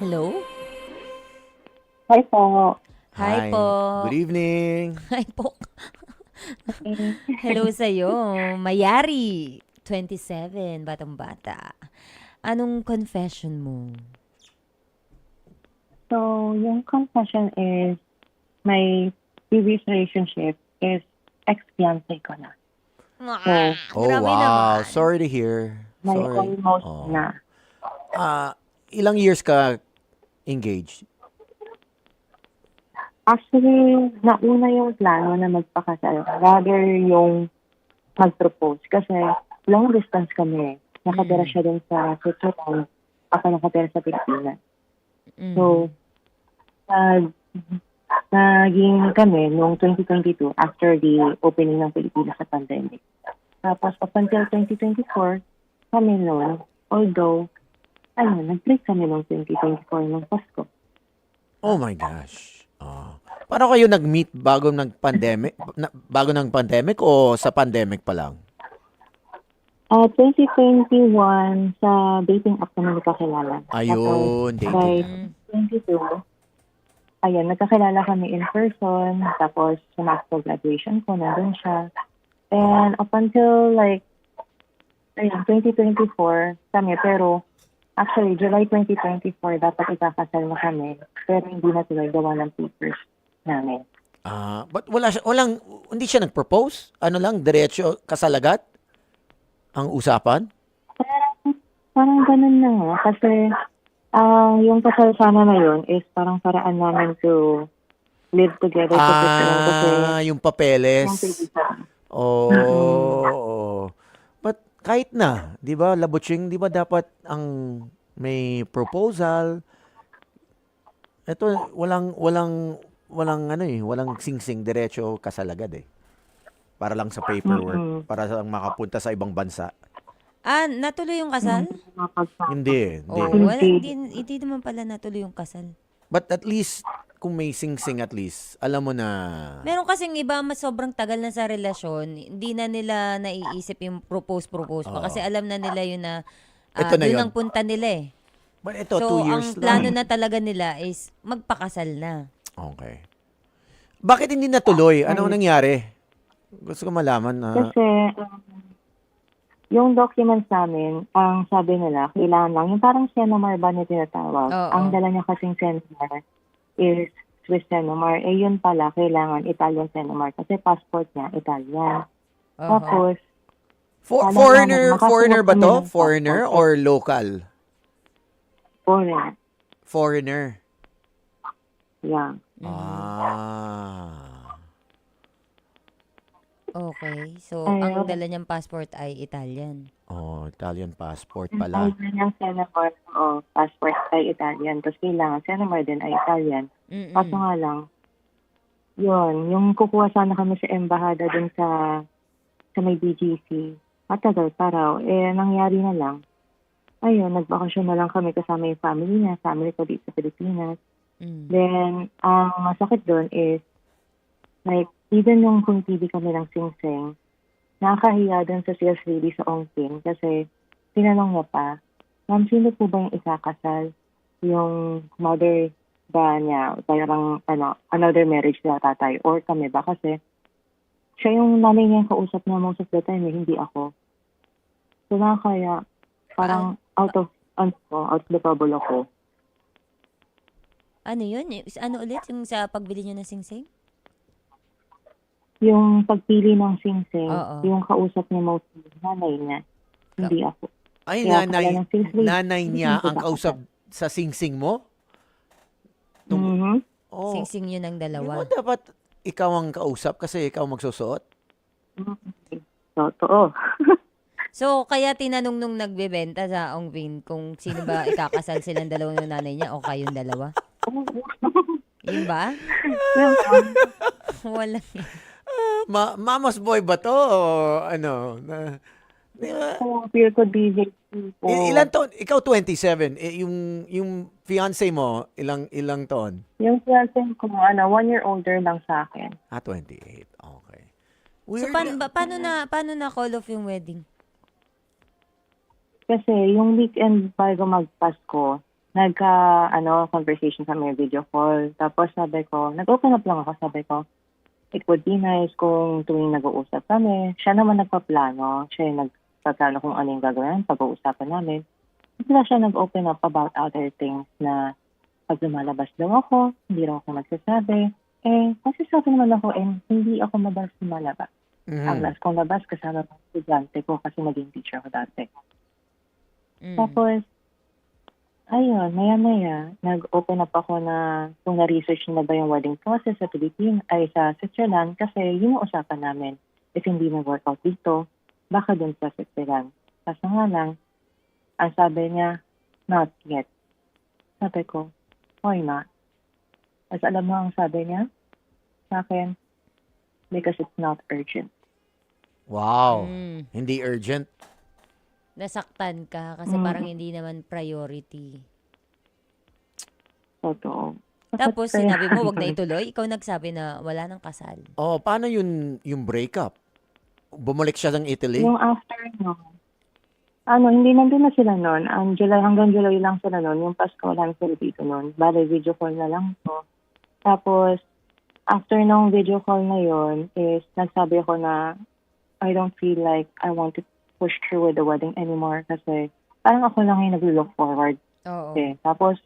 Hello? Hi po. Hi po. Hi. Good evening. Hi po. Eh, Hello sa'yo. Mayari. 27, batang-bata. Anong confession mo? So, yung confession is my previous relationship is ex-fiancé ko na. So, Oh, Grabe wow. naman. Sorry to hear. may Sorry. almost Oh. na. Ilang years ka engaged? Actually, nauna yung plano na magpakasal. Rather yung mag-propose. Kasi long distance kami. Nakatira siya dun sa Switzerland. Ako nakatira sa Pilipinas. So, nag naging kami noong 2022 after the opening ng Pilipinas sa pandemic. Tapos up until 2024, kami noon, although, nag-break kami noong 2024 ng Pasko. Oh my gosh. Paano kayo nag-meet bago ng pandemic o sa pandemic pa lang? 2021, sa dating app kami nagkakilala. Ayun, Tapos, dating by app. 22, nagkakilala kami in person. Tapos, sa master graduation ko, nandun siya. And up until 2024 kami. Pero, actually, July 2024, dapat ikakasal na kami. Pero hindi na tuloy gawa ng papers namin. But hindi siya nag-propose? Ano lang, diretso kasalagat ang usapan? Parang ganun na nga. Kasi, yung kasal sana na yun is parang paraan namin to live together sa Switzerland. Kasi, Yung yung papeles. visa. Oh. But kahit na, 'di ba, Labuching, 'di ba dapat ang may proposal. Ito walang walang singsing diretso kasalagad eh. Para lang sa paperwork, para lang makapunta sa ibang bansa. Natuloy yung kasal? Hindi, hindi. Wala, Hindi. hindi naman pala natuloy yung kasal. But at least kung may singsing at least, alam mo na. Meron kasing iba mas sobrang tagal na sa relasyon, hindi na nila naiisip yung propose pa. Kasi alam na nila yun na Ito na doon 'yon. ang punta nila eh. But ito, So, 2 years ang plano lang. na talaga nila is magpakasal na. Okay. Bakit hindi natuloy? Ano nangyari? Gusto ko malaman na. Kasi, yung documents namin, ang sabi nila, kailangan lang, yung parang Senomar ba na tinatawag, Oo. ang dala niya kasing Senomar is Swiss Senomar. Eh, yun pala, kailangan Italian Senomar kasi passport niya, Italian. Oho. Tapos, Foreigner ba kami to? ng Foreigner passport. or local? Foreign. Foreigner. Yeah. Okay. So, Ayun. ang dala niyang passport ay Italian. Italian passport Ang pala. dala niyang Senomar, passport ay Italian. Tapos kailangan Senomar din ay Italian. Kaso nga lang, yun, yung kukuha sana kami sa embahada dun sa may BGC. Matagal pa raw. Eh, nangyari na lang. Ayun, nagbakasyon na lang kami kasama yung family niya, family ko dito sa Pilipinas. Then, ang masakit doon is, even yung kung TV kami ng sing-sing, nakakahiya doon sa sales lady sa Ongpin kasi tinanong niya pa, Ma'am, sino po ba yung ikakasal? Yung mother ba niya, parang another marriage na tatay, or kami ba? Kasi siya yung nanay niya yung kausap niya most of the time, hindi ako. So, nakakaya, parang out of the bubble ako. Ano yun? Ano ulit? Yung sa pagbili niyo ng singsing? Yung pagpili ng sing-sing, Oo. yung kausap niya mostly, nanay niya, hindi ako. Ay, Kaya pala ng sales lady, nanay niya hindi ang ba kausap sa singsing mo? Mhm. Oh. Singsing yun ng Di dalawa. ba dapat ikaw ang kausap kasi ikaw magsusuot? Totoo. So, kaya tinanong nung nagbebenta sa Ongpin kung sino ba ikakasal silang dalawang yung nanay niya o kayong dalawa? Yun ba? Walang Mama's boy ba to? O ano? Di ba? Feel ko DJ po. Ilan taon? Ikaw 27. Yung fiancé mo, ilang taon? Yung fiancé ko, 1 year older lang sa akin. 28. Okay. So, Weird. paano na call off yung wedding? Kasi yung weekend bago magpasko, conversation kami, video call. Tapos sabi ko, nag-open up lang ako, sabi ko, it would be nice kung tuwing nag-uusap kami, siya naman nagpaplano, siya yung nagpaplano kung ano yung gagawin, pag-uusapan namin. Bigla siya nag-open up about other things na pag lumalabas daw ako, hindi raw ako magsasabi. Magsasabi naman ako, hindi ako madalas lumalabas. Ang last kong labas, kasama ng estudyante ko kasi naging teacher ko dati. Tapos, ayun, maya-maya, nag-open up ako na kung na-research na ba yung wedding process sa Pilipinas, ay sa Switzerland, kasi yun yung usapan namin. If hindi nag-workout dito, baka dun sa Switzerland. Kaso nga lang, ang sabi niya, not yet. Sabi ko, why not? As alam mo ang sabi niya sa akin, because it's not urgent. Wow. Hindi urgent. Nasaktan ka kasi parang hindi naman priority. Totoo. Tapos sinabi mo, wag na ituloy. Ikaw nagsabi na wala nang kasal. Oh, paano yung breakup? Bumalik siya ng Italy? Yung after, no. Hindi nandun na sila noon. Hanggang July lang sila noon. Yung Pasko lang sila dito noon. Bale, video call na lang po. Tapos, after nung video call na yon is nagsabi ako na I don't feel like I want to push through with the wedding anymore kasi parang ako lang yung nag-look forward. Oo. Okay. Tapos,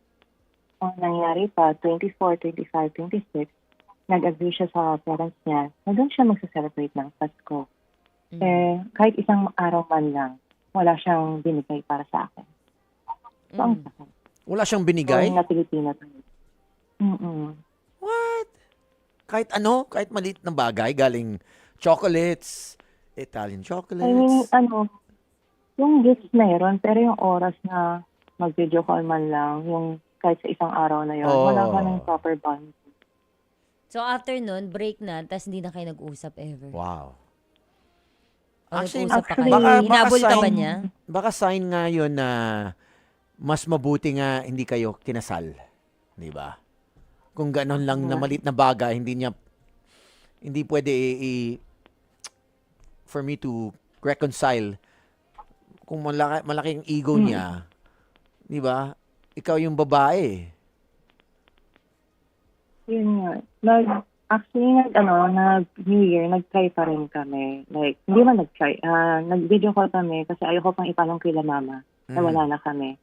ang nangyari pa, 24, 25, 26, nag-agree siya sa parents niya na doon siya magsa-celebrate ng Pasko. Kahit isang araw man lang, wala siyang binigay para sa akin. So, ang sakit. Wala siyang binigay? Na Pilipina. What? Kahit ano? Kahit maliit na bagay? Galing chocolates, Italian chocolates? I mean, yung gifts meron, pero yung oras na mag-video call man lang, yung kahit sa isang araw na yun, wala ka ng proper bond. So after nun, break na, tapos hindi na kayo nag-usap ever. Wow. O Actually, nag-usap pa kayo? baka Hinabol ka ba sign- niya? Baka sign nga yun na mas mabuti nga hindi kayo kinasal. Di ba? Kung ganon lang na maliit na bagay, hindi pwede for me to reconcile. Kung malaking ego niya, di ba? Ikaw yung babae. Yun nga. Nag-New Year, nag-try pa rin kami. Like, hindi man nag-try. Nag-video call kami kasi ayoko pang itanong kila mama na wala na kami.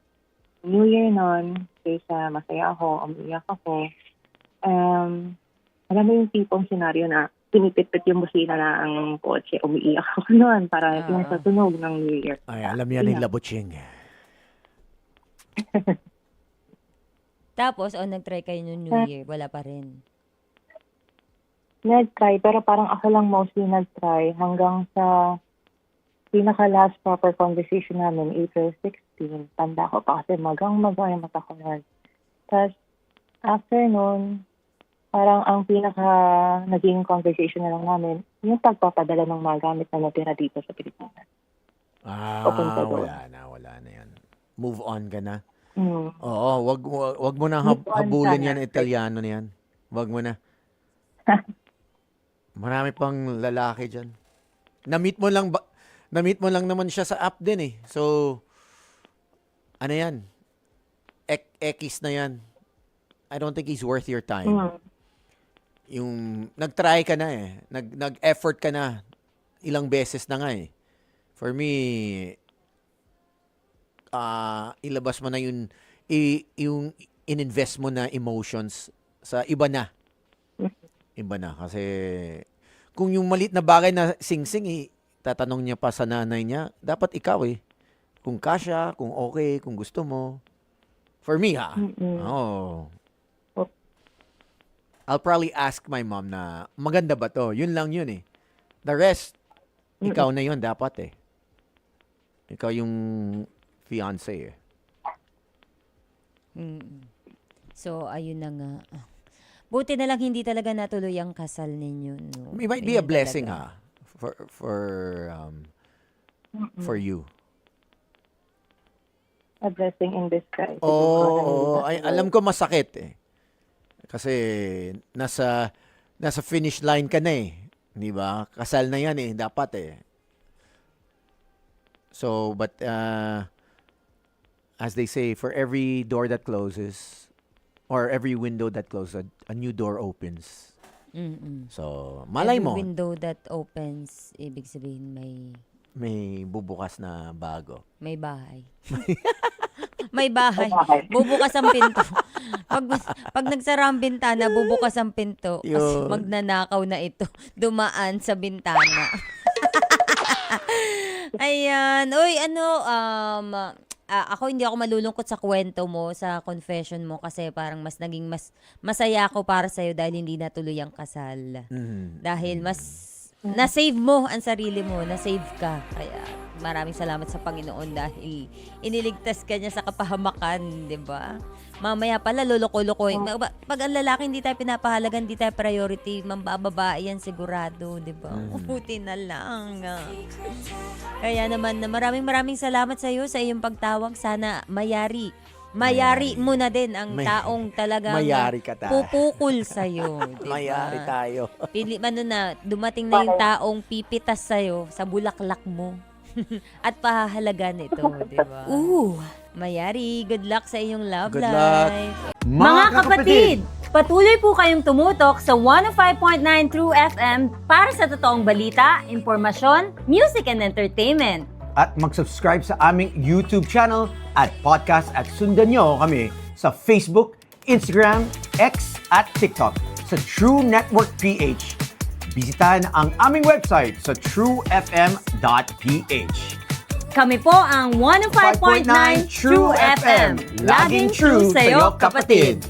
New Year nun, kaysa masaya ako, umiiyak ako. Alam mo yung tipong senaryo na pinipit-pit yung busina na ang kotse, umiiyak ako nun para yung sa tunog ng New Year. Ay, alam yan yung labuching. Tapos, nag-try kayo nung New Year, wala pa rin. Nag-try, pero parang ako lang mostly nag-try hanggang sa pinaka-last proper conversation namin, April 16. Tanda ko pa kasi magang-maga yung mata ko nun. Tapos, after nun, parang ang pinaka-naging conversation na lang namin, yung pagpapadala ng mga gamit na natira dito sa Pilipinas. Papunta doon. Wala na yan. Move on ka na. Mm. Oo, wag mo na Move on habulin sana. yan, Italiano na yan. Wag mo na. Marami pang lalaki dyan. Na-meet mo lang naman siya sa app din eh. So, ano yan? X na yan. I don't think he's worth your time. Yung, nag-try ka na eh. Nag-effort ka na. Ilang beses na nga eh. For me, ilabas mo na yung in-invest mo na emotions sa iba na. Iba na. Kasi, kung yung maliit na bagay na sing-sing, tatanong niya pa sa nanay niya, dapat ikaw eh. Kung kasya, kung okay, kung gusto mo. For me ha. Oh. I'll probably ask my mom na, maganda ba to? Yun lang yun eh. The rest, ikaw na yun dapat eh. Ikaw yung fiancé eh. So, ayun na nga. Buti na lang hindi talaga natuloy ang kasal ninyo. No? It might be a Ayun blessing talaga. ha. For you. A blessing in disguise. Alam ko masakit eh. Kasi nasa finish line ka na eh. 'Di ba? Kasal na 'yan eh, dapat eh. So, but as they say, for every door that closes or every window that closes, a new door opens. So, malay Every mo, window that opens, ibig sabihin may bubukas na bago. may bahay. May bahay. Bahay. Bubukas ang pinto. Pag nagsara ang bintana, bubukas ang pinto. Kasi Yun. magnanakaw na ito. Dumaan sa bintana. Ayan. Uy, ako hindi ako malulungkot sa kwento mo, sa confession mo kasi parang naging masaya ako para sa'yo dahil hindi natuloy ang kasal. Dahil na-save mo ang sarili mo, na-save ka. Kaya maraming salamat sa Panginoon dahil iniligtas ka niya sa kapahamakan, di ba? Mamaya pala, luloko-lokohin. Pag ang lalaki hindi tayo pinapahalagan, hindi tayo priority, mambababae yan sigurado, di ba? Buti na lang. Kaya naman, maraming salamat sa iyo sa iyong pagtawag. Sana mayari mo na din ang taong talagang Mayari ka tayo. pupukol sa'yo. Diba? Mayari tayo. Dumating na yung taong pipitas sa'yo sa bulaklak mo. At pahahalagan ito, di ba? Mayari, good luck sa iyong love Good luck. life. Mga kapatid, patuloy po kayong tumutok sa 105.9 True FM para sa totoong balita, impormasyon, music and entertainment. At mag-subscribe sa aming YouTube channel at podcast at sundan nyo kami sa Facebook, Instagram, X at TikTok sa True Network PH. Bisitahin ang aming website sa truefm.ph. Kami po ang 105.9 True FM. Laging true sa'yo, kapatid.